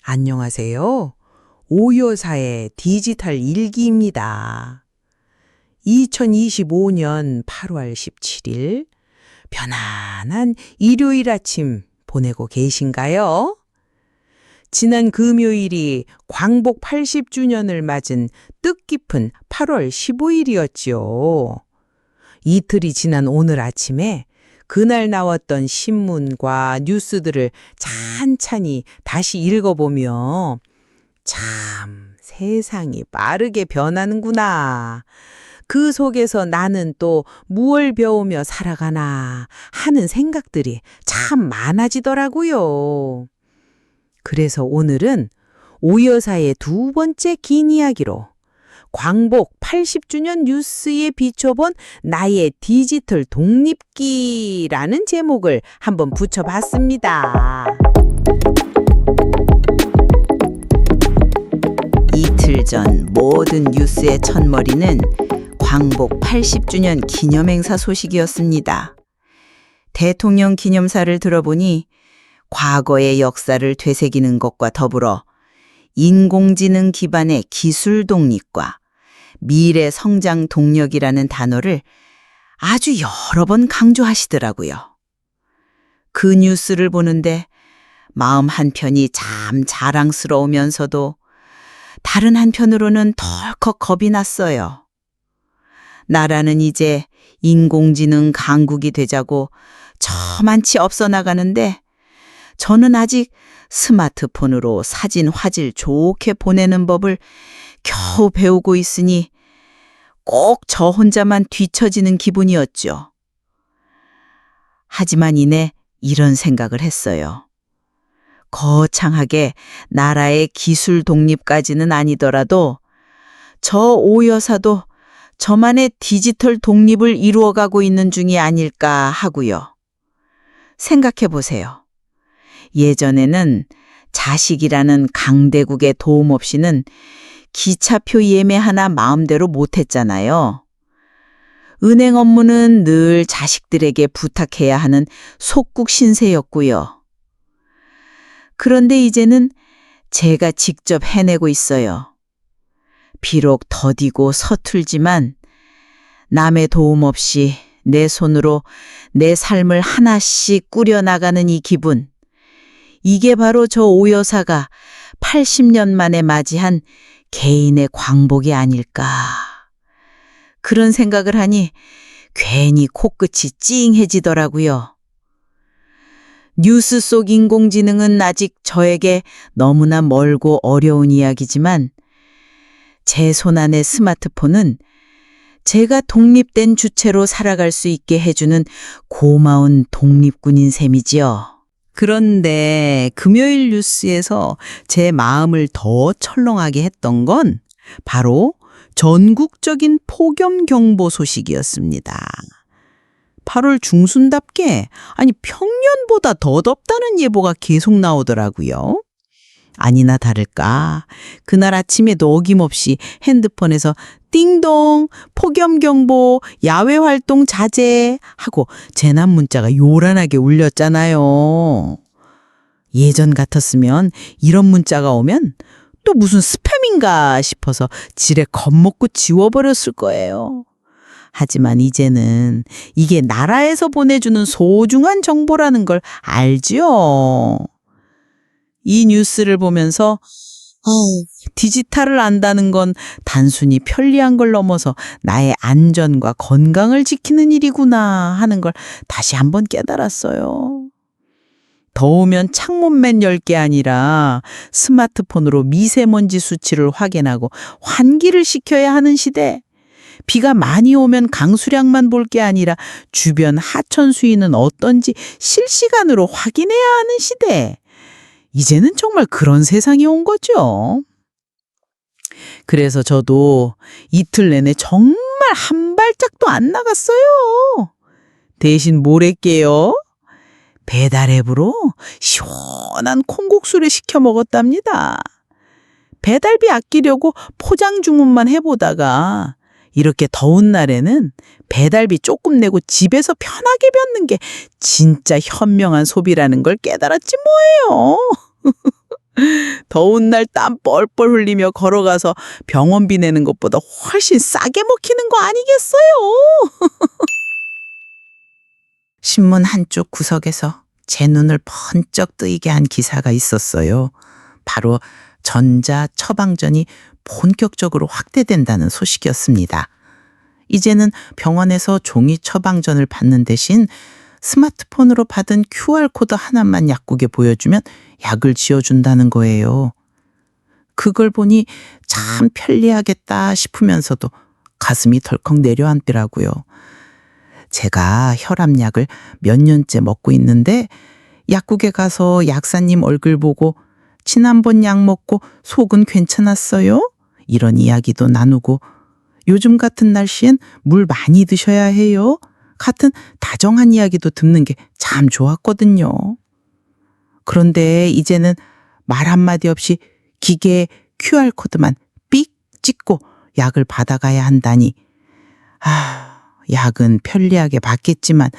안녕하세요. 오여사의 디지털 일기입니다. 2025년 8월 17일 편안한 일요일 아침 보내고 계신가요? 지난 금요일이 광복 80주년을 맞은 뜻깊은 8월 15일이었지요. 이틀이 지난 오늘 아침에 그날 나왔던 신문과 뉴스들을 찬찬히 다시 읽어보며 참 세상이 빠르게 변하는구나. 그 속에서 나는 또 무얼 배우며 살아가나 하는 생각들이 참 많아지더라고요. 그래서 오늘은 오여사의 두 번째 긴 이야기로 광복 80주년 뉴스에 비춰본 나의 디지털 독립기라는 제목을 한번 붙여봤습니다. 이틀 전 모든 뉴스의 첫머리는 광복 80주년 기념행사 소식이었습니다. 대통령 기념사를 들어보니 과거의 역사를 되새기는 것과 더불어 인공지능 기반의 기술 독립과 미래 성장 동력이라는 단어를 아주 여러 번 강조하시더라고요. 그 뉴스를 보는데 마음 한편이 참 자랑스러우면서도 다른 한편으로는 덜컥 겁이 났어요. 나라는 이제 인공지능 강국이 되자고 저만치 앞서 나가는데 저는 아직 스마트폰으로 사진 화질 좋게 보내는 법을 겨우 배우고 있으니 꼭 저 혼자만 뒤처지는 기분이었죠. 하지만 이내 이런 생각을 했어요. 거창하게 나라의 기술 독립까지는 아니더라도 저 오여사도 저만의 디지털 독립을 이루어가고 있는 중이 아닐까 하고요. 생각해 보세요. 예전에는 자식이라는 강대국의 도움 없이는 기차표 예매 하나 마음대로 못했잖아요. 은행 업무는 늘 자식들에게 부탁해야 하는 속국 신세였고요. 그런데 이제는 제가 직접 해내고 있어요. 비록 더디고 서툴지만 남의 도움 없이 내 손으로 내 삶을 하나씩 꾸려나가는 이 기분. 이게 바로 저 오여사가 80년 만에 맞이한 개인의 광복이 아닐까. 그런 생각을 하니 괜히 코끝이 찡해지더라고요. 뉴스 속 인공지능은 아직 저에게 너무나 멀고 어려운 이야기지만 제 손안의 스마트폰은 제가 독립된 주체로 살아갈 수 있게 해주는 고마운 독립군인 셈이지요. 그런데 금요일 뉴스에서 제 마음을 더 철렁하게 했던 건 바로 전국적인 폭염 경보 소식이었습니다. 8월 중순답게 평년보다 더 덥다는 예보가 계속 나오더라고요. 아니나 다를까 그날 아침에도 어김없이 핸드폰에서 띵동 폭염경보 야외 활동 자제 하고 재난 문자가 요란하게 울렸잖아요. 예전 같았으면 이런 문자가 오면 또 무슨 스팸인가 싶어서 지레 겁먹고 지워버렸을 거예요. 하지만 이제는 이게 나라에서 보내주는 소중한 정보라는 걸 알죠. 이 뉴스를 보면서 디지털을 안다는 건 단순히 편리한 걸 넘어서 나의 안전과 건강을 지키는 일이구나 하는 걸 다시 한번 깨달았어요. 더우면 창문맨 열 게 아니라 스마트폰으로 미세먼지 수치를 확인하고 환기를 시켜야 하는 시대. 비가 많이 오면 강수량만 볼 게 아니라 주변 하천 수위는 어떤지 실시간으로 확인해야 하는 시대. 이제는 정말 그런 세상이 온 거죠. 그래서 저도 이틀 내내 정말 한 발짝도 안 나갔어요. 대신 뭘 했게요? 배달 앱으로 시원한 콩국수를 시켜 먹었답니다. 배달비 아끼려고 포장 주문만 해보다가 이렇게 더운 날에는 배달비 조금 내고 집에서 편하게 빚는 게 진짜 현명한 소비라는 걸 깨달았지 뭐예요. 더운 날 땀 뻘뻘 흘리며 걸어가서 병원비 내는 것보다 훨씬 싸게 먹히는 거 아니겠어요? 신문 한쪽 구석에서 제 눈을 번쩍 뜨이게 한 기사가 있었어요. 바로 전자 처방전이 본격적으로 확대된다는 소식이었습니다. 이제는 병원에서 종이 처방전을 받는 대신 스마트폰으로 받은 QR코드 하나만 약국에 보여주면 약을 지어준다는 거예요. 그걸 보니 참 편리하겠다 싶으면서도 가슴이 덜컥 내려앉더라고요. 제가 혈압약을 몇 년째 먹고 있는데 약국에 가서 약사님 얼굴 보고 지난번 약 먹고 속은 괜찮았어요? 이런 이야기도 나누고 요즘 같은 날씨엔 물 많이 드셔야 해요. 같은 다정한 이야기도 듣는 게 참 좋았거든요. 그런데 이제는 말 한마디 없이 기계에 QR코드만 삑 찍고 약을 받아가야 한다니. 약은 편리하게 받겠지만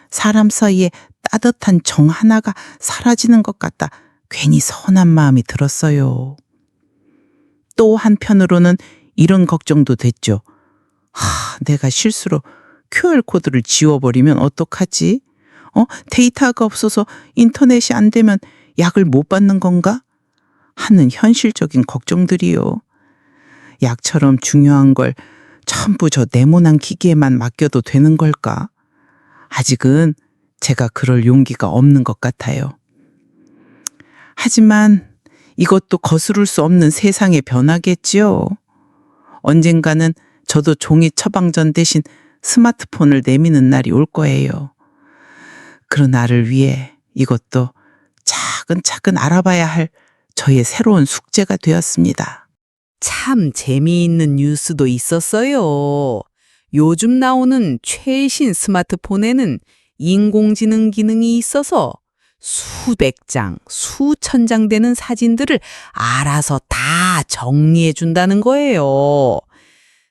사람 사이에 따뜻한 정 하나가 사라지는 것 같다 괜히 서운한 마음이 들었어요. 또 한편으로는 이런 걱정도 됐죠. 내가 실수로 QR코드를 지워버리면 어떡하지? 데이터가 없어서 인터넷이 안 되면 약을 못 받는 건가? 하는 현실적인 걱정들이요. 약처럼 중요한 걸 전부 저 네모난 기기에만 맡겨도 되는 걸까? 아직은 제가 그럴 용기가 없는 것 같아요. 하지만 이것도 거스를 수 없는 세상의 변화겠지요. 언젠가는 저도 종이 처방전 대신 스마트폰을 내미는 날이 올 거예요. 그런 날을 위해 이것도 차근차근 알아봐야 할 저의 새로운 숙제가 되었습니다. 참 재미있는 뉴스도 있었어요. 요즘 나오는 최신 스마트폰에는 인공지능 기능이 있어서 수백 장, 수천 장 되는 사진들을 알아서 다 정리해 준다는 거예요.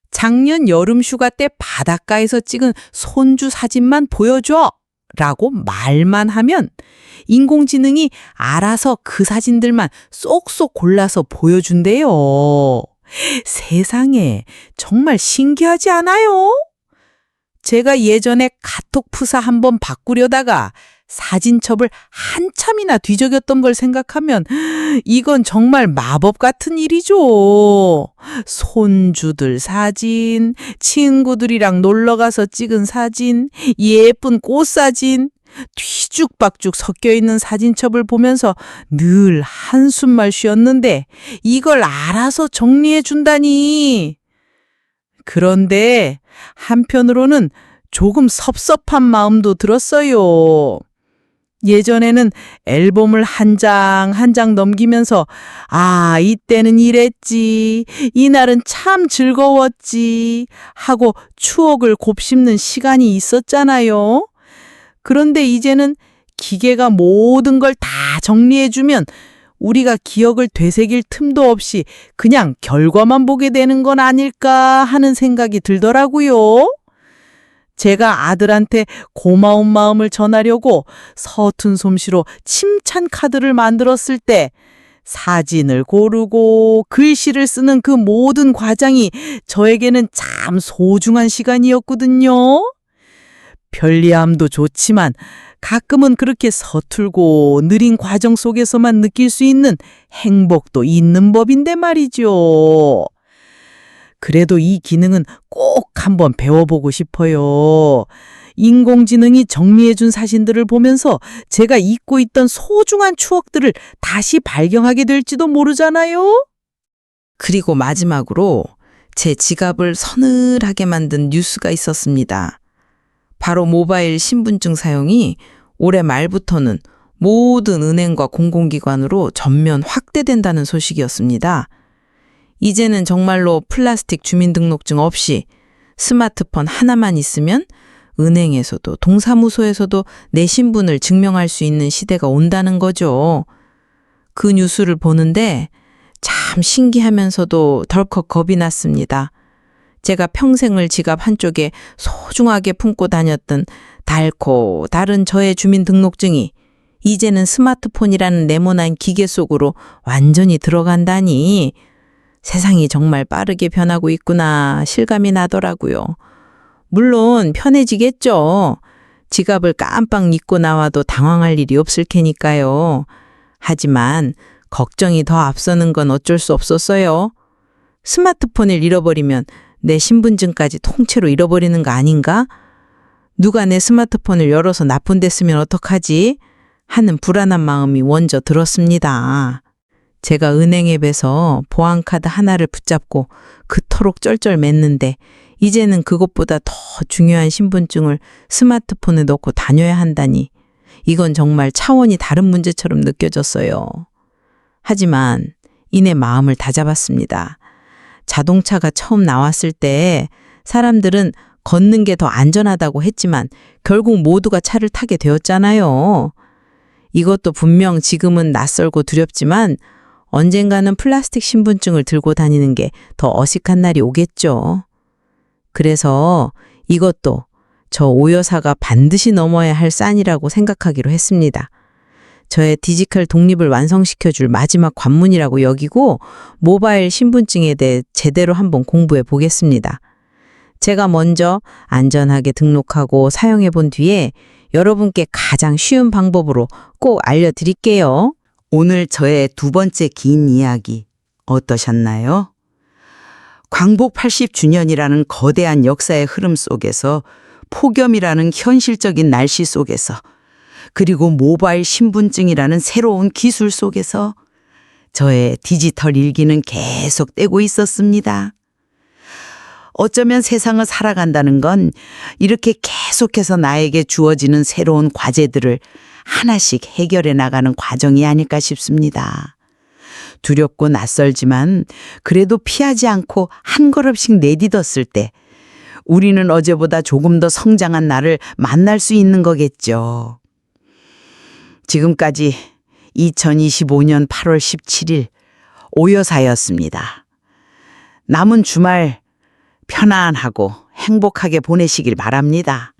작년 여름 휴가 때 바닷가에서 찍은 손주 사진만 보여줘! 라고 말만 하면 인공지능이 알아서 그 사진들만 쏙쏙 골라서 보여준대요. 세상에 정말 신기하지 않아요? 제가 예전에 카톡 프사 한번 바꾸려다가 사진첩을 한참이나 뒤적였던 걸 생각하면 이건 정말 마법 같은 일이죠. 손주들 사진, 친구들이랑 놀러가서 찍은 사진, 예쁜 꽃사진, 뒤죽박죽 섞여있는 사진첩을 보면서 늘 한숨만 쉬었는데 이걸 알아서 정리해 준다니. 그런데 한편으로는 조금 섭섭한 마음도 들었어요. 예전에는 앨범을 한 장 한 장 넘기면서 이때는 이랬지, 이날은 참 즐거웠지 하고 추억을 곱씹는 시간이 있었잖아요. 그런데 이제는 기계가 모든 걸 다 정리해주면 우리가 기억을 되새길 틈도 없이 그냥 결과만 보게 되는 건 아닐까 하는 생각이 들더라고요. 제가 아들한테 고마운 마음을 전하려고 서툰 솜씨로 칭찬 카드를 만들었을 때 사진을 고르고 글씨를 쓰는 그 모든 과정이 저에게는 참 소중한 시간이었거든요. 편리함도 좋지만 가끔은 그렇게 서툴고 느린 과정 속에서만 느낄 수 있는 행복도 있는 법인데 말이죠. 그래도 이 기능은 꼭 한번 배워보고 싶어요. 인공지능이 정리해준 사진들을 보면서 제가 잊고 있던 소중한 추억들을 다시 발견하게 될지도 모르잖아요. 그리고 마지막으로 제 지갑을 서늘하게 만든 뉴스가 있었습니다. 바로 모바일 신분증 사용이 올해 말부터는 모든 은행과 공공기관으로 전면 확대된다는 소식이었습니다. 이제는 정말로 플라스틱 주민등록증 없이 스마트폰 하나만 있으면 은행에서도 동사무소에서도 내 신분을 증명할 수 있는 시대가 온다는 거죠. 그 뉴스를 보는데 참 신기하면서도 덜컥 겁이 났습니다. 제가 평생을 지갑 한쪽에 소중하게 품고 다녔던 닳고 다른 저의 주민등록증이 이제는 스마트폰이라는 네모난 기계 속으로 완전히 들어간다니 세상이 정말 빠르게 변하고 있구나 실감이 나더라고요. 물론 편해지겠죠. 지갑을 깜빡 잊고 나와도 당황할 일이 없을 테니까요. 하지만 걱정이 더 앞서는 건 어쩔 수 없었어요. 스마트폰을 잃어버리면 내 신분증까지 통째로 잃어버리는 거 아닌가? 누가 내 스마트폰을 열어서 납품됐으면 어떡하지? 하는 불안한 마음이 먼저 들었습니다. 제가 은행 앱에서 보안카드 하나를 붙잡고 그토록 쩔쩔 맸는데 이제는 그것보다 더 중요한 신분증을 스마트폰에 넣고 다녀야 한다니 이건 정말 차원이 다른 문제처럼 느껴졌어요. 하지만 이내 마음을 다잡았습니다. 자동차가 처음 나왔을 때 사람들은 걷는 게 더 안전하다고 했지만 결국 모두가 차를 타게 되었잖아요. 이것도 분명 지금은 낯설고 두렵지만 언젠가는 플라스틱 신분증을 들고 다니는 게 더 어색한 날이 오겠죠. 그래서 이것도 저 오 여사가 반드시 넘어야 할 산이라고 생각하기로 했습니다. 저의 디지털 독립을 완성시켜줄 마지막 관문이라고 여기고 모바일 신분증에 대해 제대로 한번 공부해 보겠습니다. 제가 먼저 안전하게 등록하고 사용해 본 뒤에 여러분께 가장 쉬운 방법으로 꼭 알려드릴게요. 오늘 저의 두 번째 긴 이야기 어떠셨나요? 광복 80주년이라는 거대한 역사의 흐름 속에서 폭염이라는 현실적인 날씨 속에서 그리고 모바일 신분증이라는 새로운 기술 속에서 저의 디지털 일기는 계속되고 있었습니다. 어쩌면 세상을 살아간다는 건 이렇게 계속해서 나에게 주어지는 새로운 과제들을 하나씩 해결해 나가는 과정이 아닐까 싶습니다. 두렵고 낯설지만 그래도 피하지 않고 한 걸음씩 내딛었을 때 우리는 어제보다 조금 더 성장한 나를 만날 수 있는 거겠죠. 지금까지 2025년 8월 17일 오여사였습니다. 남은 주말 편안하고 행복하게 보내시길 바랍니다.